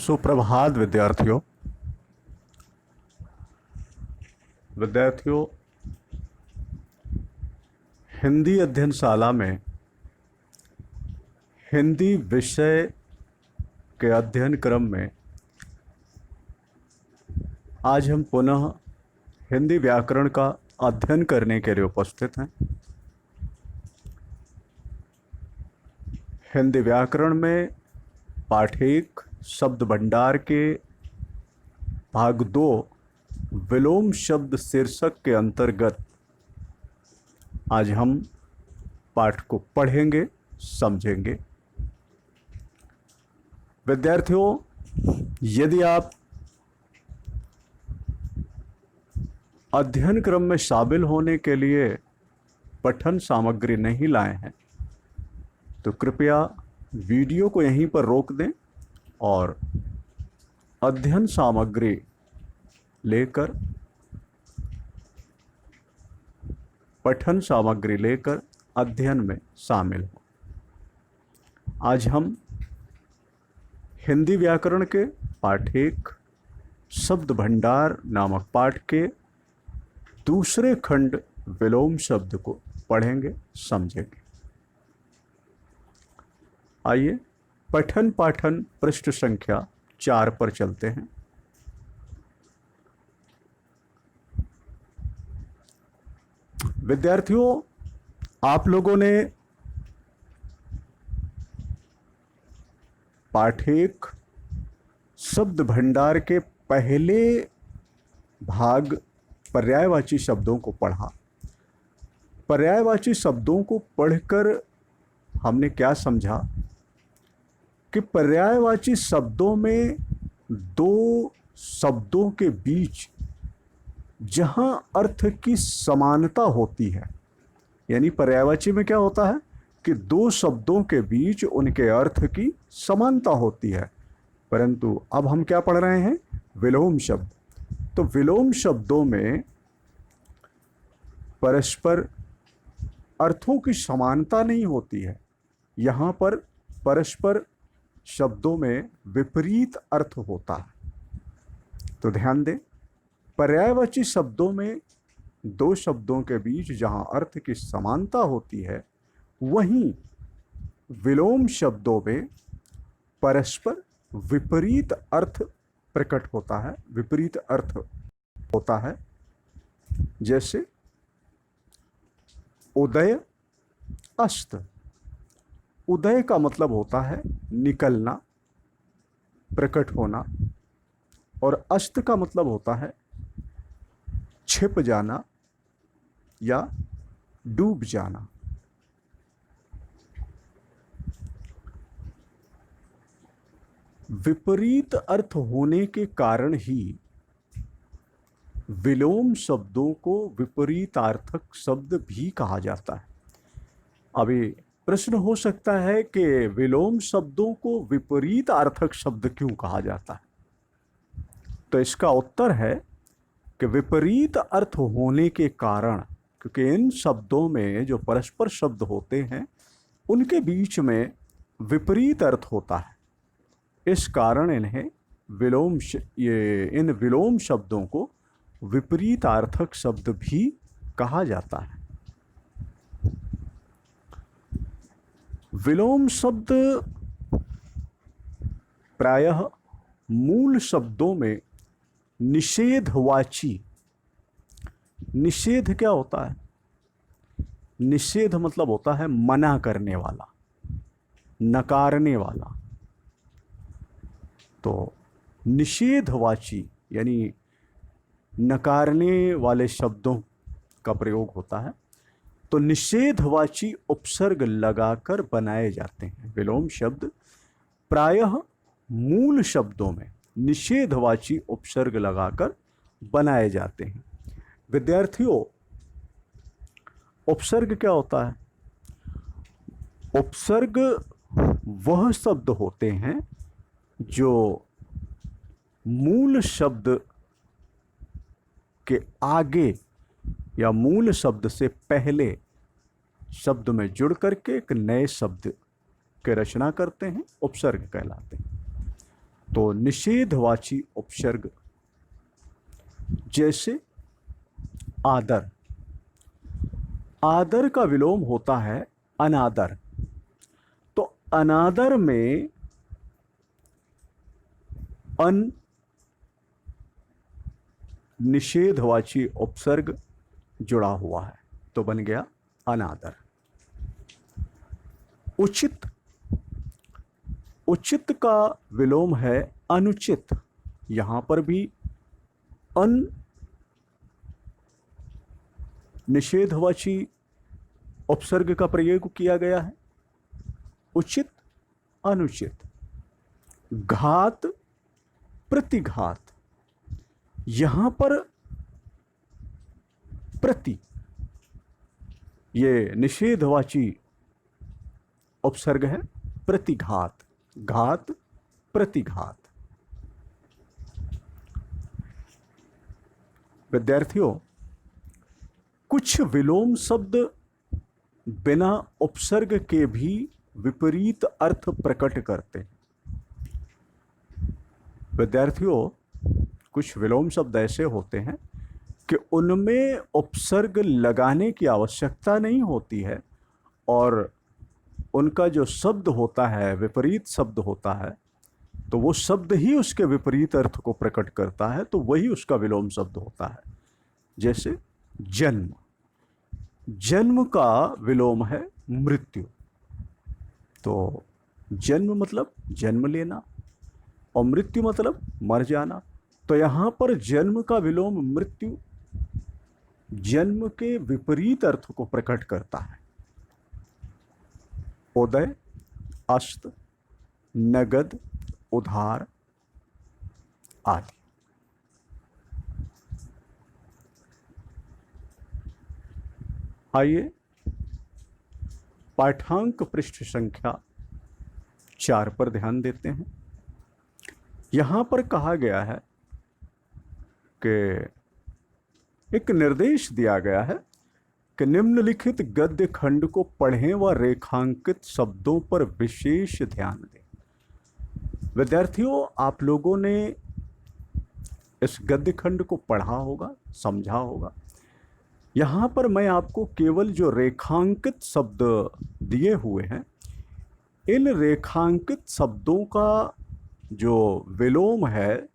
सुप्रभात विद्यार्थियों। हिंदी अध्ययनशाला में हिंदी विषय के अध्ययन क्रम में आज हम पुनः हिंदी व्याकरण का अध्ययन करने के लिए उपस्थित हैं। हिंदी व्याकरण में पाठ 1 शब्द भंडार के भाग 2 विलोम शब्द शीर्षक के अंतर्गत आज हम पाठ को पढ़ेंगे, समझेंगे। विद्यार्थियों, यदि आप अध्ययन क्रम में शामिल होने के लिए पठन सामग्री नहीं लाए हैं तो कृपया वीडियो को यहीं पर रोक दें और अध्ययन सामग्री लेकर पठन सामग्री लेकर अध्ययन में शामिल हो। आज हम हिंदी व्याकरण के पाठ 1 शब्द भंडार नामक पाठ के दूसरे खंड विलोम शब्द को पढ़ेंगे, समझेंगे। आइए पठन पाठन पृष्ठ संख्या 4 पर चलते हैं। विद्यार्थियों, आप लोगों ने पाठ 1 शब्द भंडार के पहले भाग पर्यायवाची शब्दों को पढ़ा। पर्यायवाची शब्दों को पढ़कर हमने क्या समझा कि पर्यायवाची शब्दों में दो शब्दों के बीच जहां अर्थ की समानता होती है, यानी पर्यायवाची में क्या होता है कि दो शब्दों के बीच उनके अर्थ की समानता होती है। परंतु अब हम क्या पढ़ रहे हैं? विलोम शब्द। तो विलोम शब्दों में परस्पर अर्थों की समानता नहीं होती है। यहाँ पर परस्पर शब्दों में विपरीत अर्थ होता है। तो ध्यान दें, पर्यायवाची शब्दों में दो शब्दों के बीच जहाँ अर्थ की समानता होती है, वहीं विलोम शब्दों में परस्पर विपरीत अर्थ प्रकट होता है, विपरीत अर्थ होता है। जैसे उदय अस्त। उदय का मतलब होता है निकलना, प्रकट होना, और अस्त का मतलब होता है छिप जाना या डूब जाना। विपरीत अर्थ होने के कारण ही विलोम शब्दों को विपरीतार्थक शब्द भी कहा जाता है। अभी प्रश्न हो सकता है कि विलोम शब्दों को विपरीतार्थक शब्द क्यों कहा जाता है? तो इसका उत्तर है कि विपरीत अर्थ होने के कारण, क्योंकि इन शब्दों में जो परस्पर शब्द होते हैं उनके बीच में विपरीत अर्थ होता है। इस कारण इन्हें इन विलोम शब्दों को विपरीतार्थक शब्द भी कहा जाता है। विलोम शब्द प्रायः मूल शब्दों में निषेधवाची। निषेध क्या होता है? निषेध मतलब होता है मना करने वाला, नकारने वाला। तो निषेधवाची यानी नकारने वाले शब्दों का प्रयोग होता है। तो निषेधवाची उपसर्ग लगाकर बनाए जाते हैं। विलोम शब्द प्रायः मूल शब्दों में निषेधवाची उपसर्ग लगाकर बनाए जाते हैं। विद्यार्थियों, उपसर्ग क्या होता है? उपसर्ग वह शब्द होते हैं जो मूल शब्द के आगे या मूल शब्द से पहले शब्द में जुड़ करके एक नए शब्द के रचना करते हैं, उपसर्ग कहलाते हैं। तो निषेधवाची उपसर्ग जैसे आदर, आदर का विलोम होता है अनादर। तो अनादर में अन निषेधवाची उपसर्ग जुड़ा हुआ है, तो बन गया अनादर। उचित, उचित का विलोम है अनुचित। यहां पर भी अन निषेधवाची उपसर्ग का प्रयोग किया गया है। उचित, अनुचित। घात, प्रतिघात। यहां पर प्रति, ये निषेधवाची उपसर्ग है, प्रतिघात। घात, प्रतिघात। विद्यार्थियों, कुछ विलोम शब्द बिना उपसर्ग के भी विपरीत अर्थ प्रकट करते हैं। विद्यार्थियों, कुछ विलोम शब्द ऐसे होते हैं कि उनमें उपसर्ग लगाने की आवश्यकता नहीं होती है और उनका जो शब्द होता है विपरीत शब्द होता है, तो वो शब्द ही उसके विपरीत अर्थ को प्रकट करता है, तो वही उसका विलोम शब्द होता है। जैसे जन्म, जन्म का विलोम है मृत्यु। तो जन्म मतलब जन्म लेना और मृत्यु मतलब मर जाना। तो यहां पर जन्म का विलोम मृत्यु जन्म के विपरीत अर्थ को प्रकट करता है। उदय, अस्त, नगद, उधार आदि। आइए पाठ्यांक पृष्ठ संख्या 4 पर ध्यान देते हैं। यहां पर कहा गया है कि एक निर्देश दिया गया है कि निम्नलिखित गद्य खंड को पढ़ें व रेखांकित शब्दों पर विशेष ध्यान दें। विद्यार्थियों, आप लोगों ने इस गद्य खंड को पढ़ा होगा, समझा होगा। यहाँ पर मैं आपको केवल जो रेखांकित शब्द दिए हुए हैं, इन रेखांकित शब्दों का जो विलोम है,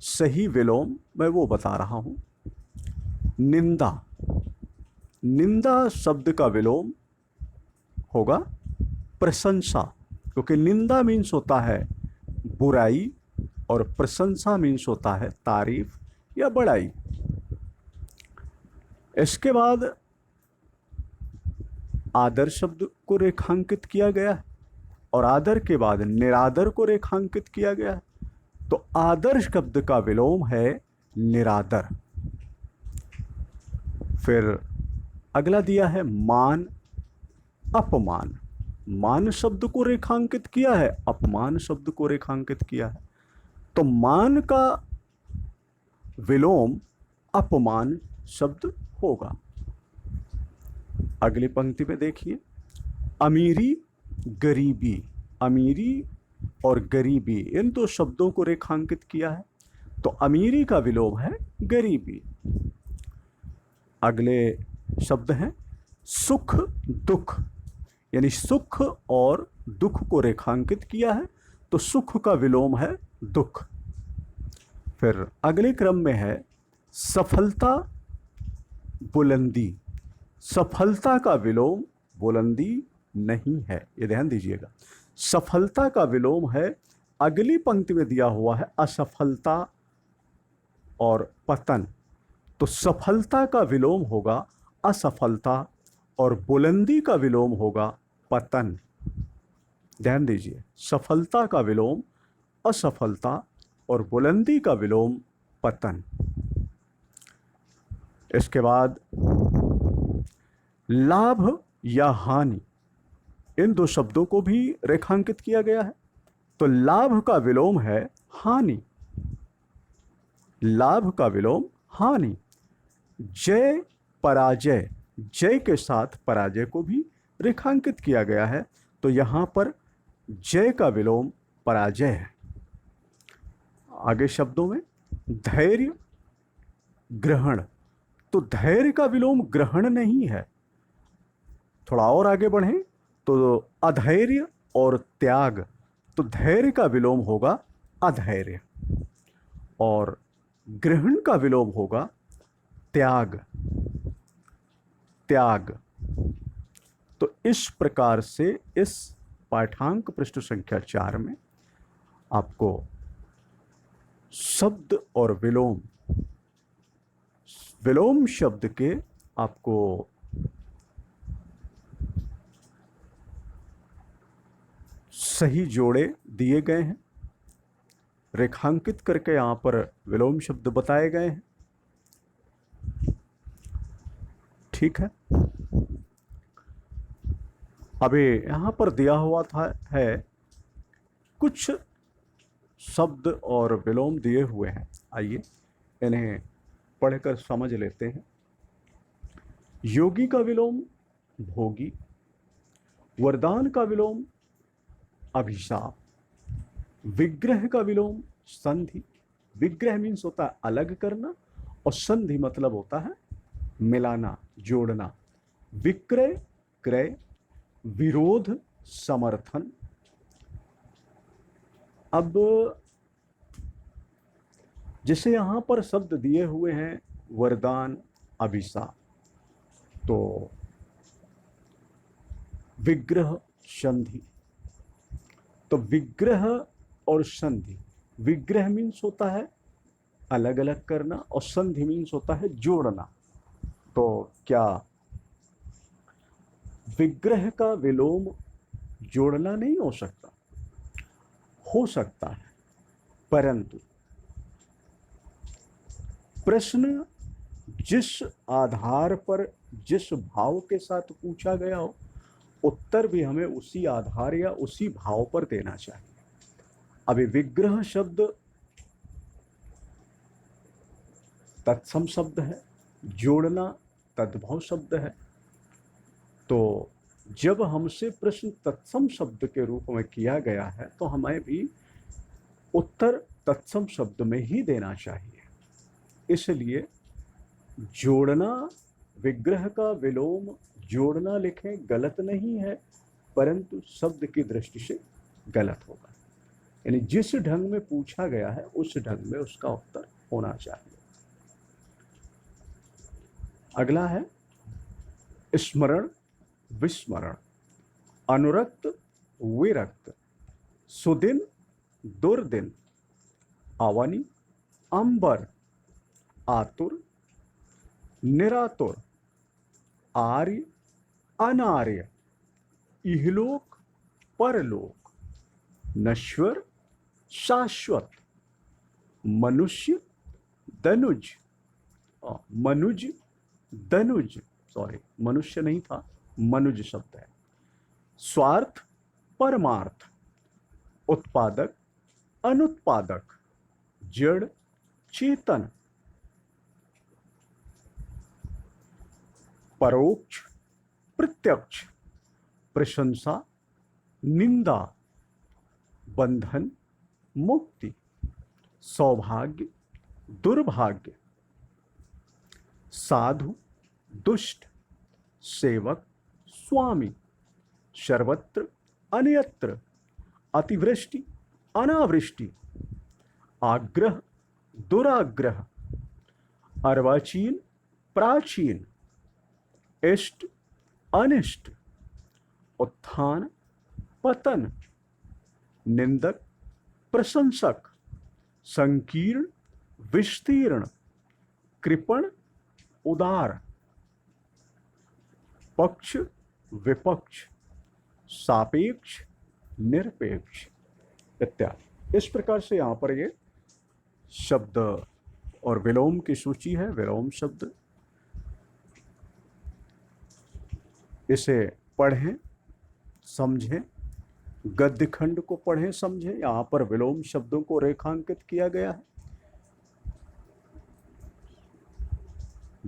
सही विलोम मैं वो बता रहा हूँ। निंदा, निंदा शब्द का विलोम होगा प्रशंसा, क्योंकि निंदा मीन्स होता है बुराई और प्रशंसा मीन्स होता है तारीफ या बड़ाई। इसके बाद आदर शब्द को रेखांकित किया गया है और आदर के बाद निरादर को रेखांकित किया गया है। तो आदर शब्द का विलोम है निरादर। फिर अगला दिया है मान, अपमान। मान शब्द को रेखांकित किया है, अपमान शब्द को रेखांकित किया है। तो मान का विलोम अपमान शब्द होगा। अगली पंक्ति में देखिए, अमीरी, गरीबी। अमीरी और गरीबी, इन दो शब्दों को रेखांकित किया है, तो अमीरी का विलोम है गरीबी। अगले शब्द हैं सुख, दुख, यानी सुख और दुख को रेखांकित किया है, तो सुख का विलोम है दुख। फिर अगले क्रम में है सफलता, बुलंदी। सफलता का विलोम बुलंदी नहीं है, ये ध्यान दीजिएगा। सफलता का विलोम है, अगली पंक्ति में दिया हुआ है असफलता और पतन। तो सफलता का विलोम होगा असफलता और बुलंदी का विलोम होगा पतन। ध्यान दीजिए, सफलता का विलोम असफलता और बुलंदी का विलोम पतन। इसके बाद लाभ या हानि, इन दो शब्दों को भी रेखांकित किया गया है। तो लाभ का विलोम है हानि, लाभ का विलोम हानि। जय, पराजय, जय के साथ पराजय को भी रेखांकित किया गया है, तो यहां पर जय का विलोम पराजय है। आगे शब्दों में धैर्य, ग्रहण, तो धैर्य का विलोम ग्रहण नहीं है। थोड़ा और आगे बढ़ें तो अधैर्य और त्याग, तो धैर्य का विलोम होगा अधैर्य और ग्रहण का विलोम होगा त्याग, त्याग। तो इस प्रकार से इस पाठांक पृष्ठ संख्या 4 में आपको शब्द और विलोम, विलोम शब्द के आपको सही जोड़े दिए गए हैं, रेखांकित करके यहां पर विलोम शब्द बताए गए हैं। ठीक है, अभी यहां पर दिया हुआ था है कुछ शब्द और विलोम दिए हुए हैं, आइए इन्हें पढ़कर समझ लेते हैं। योगी का विलोम भोगी, वरदान का विलोम अभिशाप, विग्रह का विलोम संधि। विग्रह मीन्स होता है अलग करना और संधि मतलब होता है मिलाना, जोड़ना। विक्रय, क्रय, विरोध, समर्थन। अब जैसे यहां पर शब्द दिए हुए हैं वरदान, अभिशाप, तो विग्रह, संधि, तो विग्रह और संधि, विग्रह मीन्स होता है अलग अलग करना और संधि मीन्स होता है जोड़ना। तो क्या विग्रह का विलोम जोड़ना नहीं हो सकता? हो सकता है, परंतु प्रश्न जिस आधार पर, जिस भाव के साथ पूछा गया हो, उत्तर भी हमें उसी आधार या उसी भाव पर देना चाहिए। अभी विग्रह शब्द तत्सम शब्द है, जोड़ना तद्भव शब्द है। तो जब हमसे प्रश्न तत्सम शब्द के रूप में किया गया है तो हमें भी उत्तर तत्सम शब्द में ही देना चाहिए। इसलिए जोड़ना, विग्रह का विलोम जोड़ना लिखें गलत नहीं है, परंतु शब्द की दृष्टि से गलत होगा। यानी जिस ढंग में पूछा गया है उस ढंग में उसका उत्तर होना चाहिए। अगला है स्मरण, विस्मरण, अनुरक्त, विरक्त, सुदिन, दुर्दिन, अवनि, अंबर, आतुर, निरातुर, आर्य, अनार्य, इहलोक, परलोक, नश्वर, शाश्वत, मनुष्य, दनुज, मनुज, दनुज, सॉरी मनुष्य नहीं था, मनुज शब्द है। स्वार्थ, परमार्थ, उत्पादक, अनुत्पादक, जड़, चेतन, परोक्ष, प्रत्यक्ष, प्रशंसा, निंदा, बंधन, मुक्ति, सौभाग्य, दुर्भाग्य, साधु, दुष्ट, सेवक, स्वामी, सर्वत्र, अन्यत्र, अतिवृष्टि, अनावृष्टि, आग्रह, दुराग्रह, अर्वाचीन, प्राचीन, इष्ट, अनिष्ट, उत्थान, पतन, निंदक, प्रशंसक, संकीर्ण, विस्तीर्ण, कृपण, उदार, पक्ष, विपक्ष, सापेक्ष, निरपेक्ष इत्यादि। इस प्रकार से यहाँ पर ये शब्द और विलोम की सूची है। विलोम शब्द, इसे पढ़ें, समझें, गद्य खंड को पढ़ें, समझें। यहाँ पर विलोम शब्दों को रेखांकित किया गया है।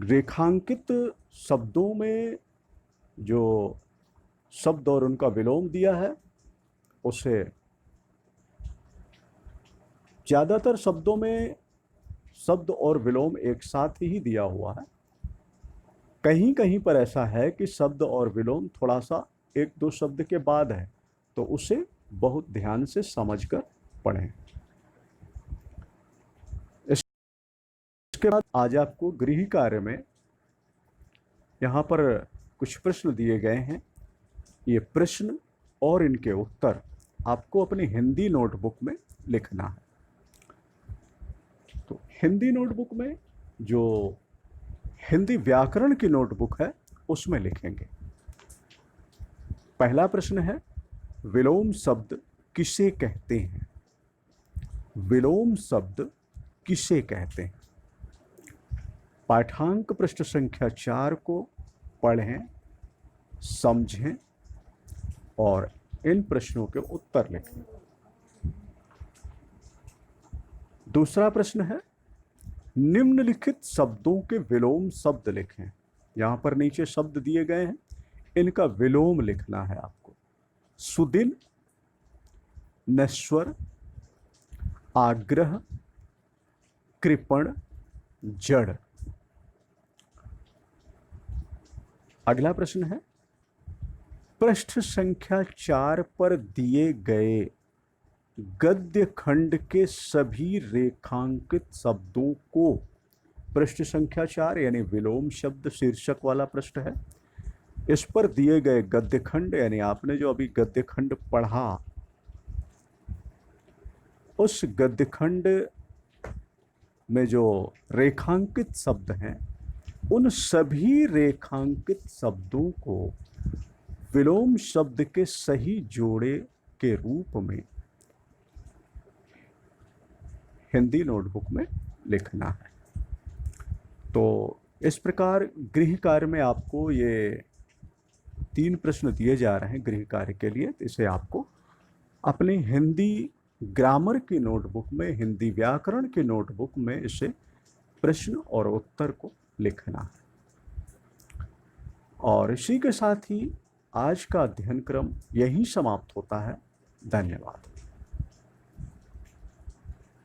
रेखांकित शब्दों में जो शब्द और उनका विलोम दिया है उसे ज़्यादातर शब्दों में शब्द और विलोम एक साथ ही दिया हुआ है। कहीं कहीं पर ऐसा है कि शब्द और विलोम थोड़ा सा एक दो शब्द के बाद है, तो उसे बहुत ध्यान से समझकर पढ़ें। इसके बाद आज आपको गृह कार्य में यहाँ पर कुछ प्रश्न दिए गए हैं। ये प्रश्न और इनके उत्तर आपको अपनी हिंदी नोटबुक में लिखना है। तो हिंदी नोटबुक में जो हिंदी व्याकरण की नोटबुक है उसमें लिखेंगे। पहला प्रश्न है, विलोम शब्द किसे कहते हैं? विलोम शब्द किसे कहते हैं? पाठांक पृष्ठ संख्या 4 को पढ़ें, समझें और इन प्रश्नों के उत्तर लिखें। दूसरा प्रश्न है, निम्नलिखित शब्दों के विलोम शब्द लिखें। यहां पर नीचे शब्द दिए गए हैं, इनका विलोम लिखना है आपको। सुदिन, नश्वर, आग्रह, कृपण, जड़। अगला प्रश्न है, पृष्ठ संख्या 4 पर दिए गए गद्य खंड के सभी रेखांकित शब्दों को, पृष्ठ संख्या 4 यानी विलोम शब्द शीर्षक वाला पृष्ठ है, इस पर दिए गए गद्य खंड यानी आपने जो अभी गद्य खंड पढ़ा, उस गद्य खंड में जो रेखांकित शब्द हैं, उन सभी रेखांकित शब्दों को विलोम शब्द के सही जोड़े के रूप में हिंदी नोटबुक में लिखना है। तो इस प्रकार गृह कार्य में आपको ये 3 प्रश्न दिए जा रहे हैं गृह कार्य के लिए। इसे आपको अपनी हिंदी ग्रामर की नोटबुक में, हिंदी व्याकरण की नोटबुक में इसे प्रश्न और उत्तर को लिखना है। और इसी के साथ ही आज का अध्ययन क्रम यहीं समाप्त होता है। धन्यवाद।